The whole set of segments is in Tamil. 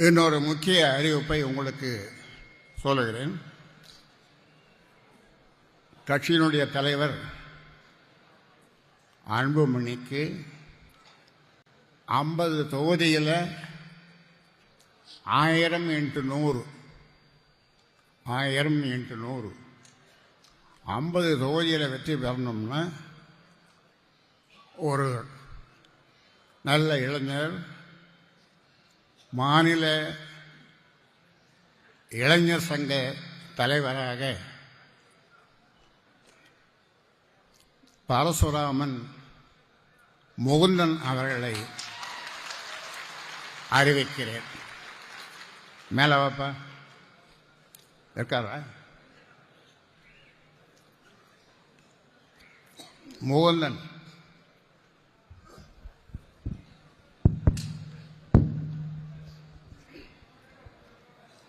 இன்னொரு முக்கிய அறிவிப்பை உங்களுக்கு சொல்லுகிறேன். கட்சியினுடைய தலைவர் அன்புமணிக்கு 50 தொகுதியில் 1000 × 100 50 தொகுதியில் வெற்றி பெறணும்னா ஒரு நல்ல இளைஞர் மாநில இளைஞர் சங்க தலைவராக பரசுராமன் முகுந்தன் அவர்களை அறிவிக்கிறேன். மேலே வாப்பா இருக்காரா? முகுந்தன்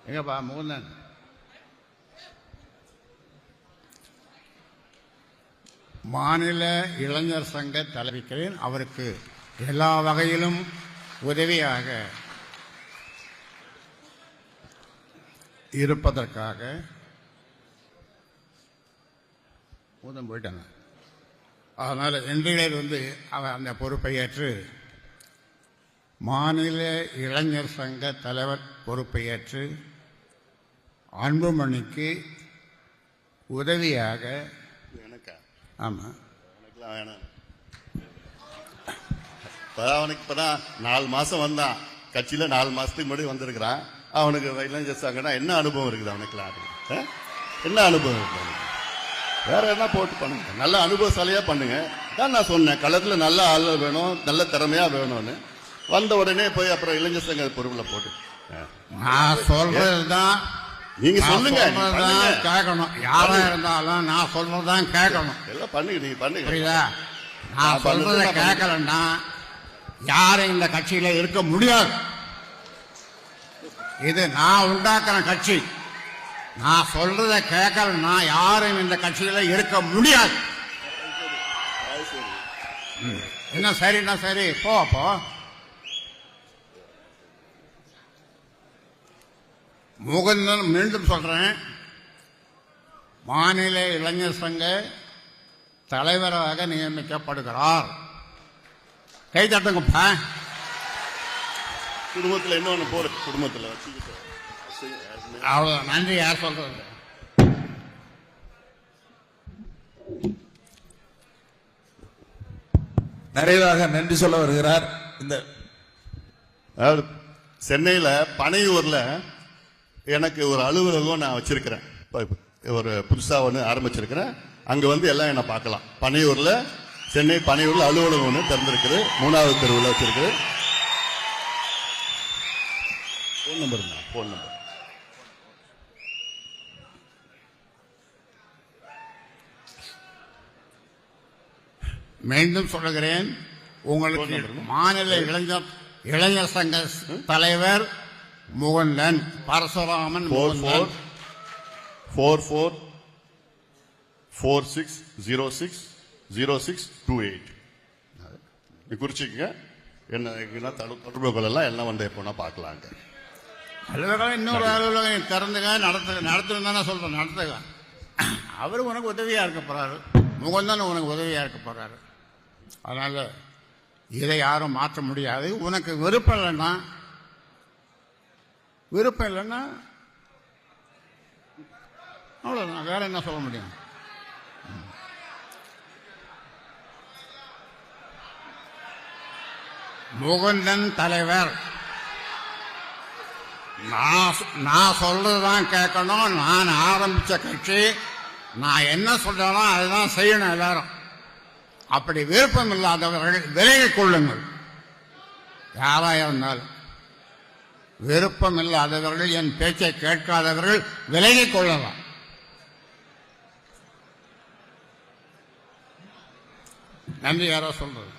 எங்கப்பா? முகுந்தன் மாநில இளைஞர் சங்க தலைவிக்கிறேன். அவருக்கு எல்லா வகையிலும் உதவியாக இருப்பதற்காக போயிட்டாங்க. அதனால் இன்றையிலிருந்து அவர் அந்த பொறுப்பை ஏற்று மாநில இளைஞர் சங்க தலைவர் பொறுப்பை ஏற்று அன்புமணிக்கு உதவியாக ஆமாம் அவனுக்கு இப்பதான் 4 மாசம் வந்தான். கட்சியில 4 மாசத்துக்கு முன்னாடி வந்திருக்கிறான். அவனுக்கு இளைஞர் சங்கம்னா என்ன அனுபவம் இருக்குது அவனுக்கு? என்ன அனுபவம் இருக்கு அவனுக்கு? வேற என்ன போட்டு பண்ணுங்க, நல்ல அனுபவசாலியா பண்ணுங்க. தான் நான் சொன்னேன், களத்துல நல்ல ஆள் வேணும், நல்ல திறமையா வேணும்னு. வந்த உடனே போய் அப்புறம் இளைஞர் சங்க பொறுப்புல போட்டு நான் சொல்றதுதான் நீங்க சொல்லுங்க, கேட்கணும். யாரா இருந்தாலும் நான் சொல்றதுதான் கேட்கணும். எல்லாம் பண்ணுங்க, நீங்க பண்ணுங்க. புரியுதா? நான் சொல்றத கேட்கலன்னா யாரும் இந்த கட்சியில இருக்க முடியாது. இது நான் உண்டாக்குற கட்சி. நான் சொல்றத கேட்கலன்னா யாரும் இந்த கட்சியில இருக்க முடியாது. என்ன சரின்னா சரி, போ. முகுந்தன் மீண்டும் சொல்றேன், மாநில இளைஞர் சங்க தலைவராக நியமிக்கப்படுகிறார். கை தட்டுங்கப்பா. குடும்பத்தில் இன்னொன்னு போற குடும்பத்தில் அவ்வளவு நன்றி. யார் சொல்றது? நிறைவாக நன்றி சொல்ல வருகிறார். இந்த சென்னையில பனையூர்ல எனக்கு ஒரு அலுவலகம் நான் வச்சிருக்கிறேன். ஒரு புதுசா ஒன்று ஆரம்பிச்சிருக்கிறேன். அங்க வந்து எல்லாம் என்ன பார்க்கலாம். பனையூர்ல, சென்னை பனையூர்ல அலுவலகம் ஒன்று திறந்திருக்குது. 3வது தெருவில் வச்சிருக்குது. போன் நம்பர் மீண்டும் சொல்லுகிறேன், உங்களுக்கு மாநில இளைஞர் சங்க தலைவர் முகுந்தன் பரசுராமன் 4446060628 குறிச்சிக்க. என்ன தொடர்புகள் எல்லாம் வந்து எப்போனா பார்க்கலாங்க. அலுவலகம் இன்னொரு அலுவலகம் திறந்துங்க, நடத்துங்க தானே சொல்றேன். நடத்துங்க. அவரு உனக்கு உதவியா இருக்க போறாரு. முகுந்தன் உனக்கு உதவியா இருக்க போறாரு. அதனால இதை யாரும் மாற்ற முடியாது. உனக்கு விருப்பம் இல்லைன்னா அவ்வளவுதான். வேற என்ன சொல்ல முடியும்? முகுந்தன் தலைவர். நான் சொல்றதுதான் கேட்கணும். நான் ஆரம்பிச்ச கட்சி. நான் என்ன சொல்றேனோ அதுதான் செய்யணும் எல்லாரும். அப்படி விருப்பம் இல்லாதவர்கள் விலகிக் கொள்ளுங்கள். யாரா இருந்தாலும் விருப்பம் இல்லாதவர்கள், என் பேச்சை கேட்காதவர்கள் விலகிக் கொள்ளலாம். நன்றி. யாரோ சொல்றது?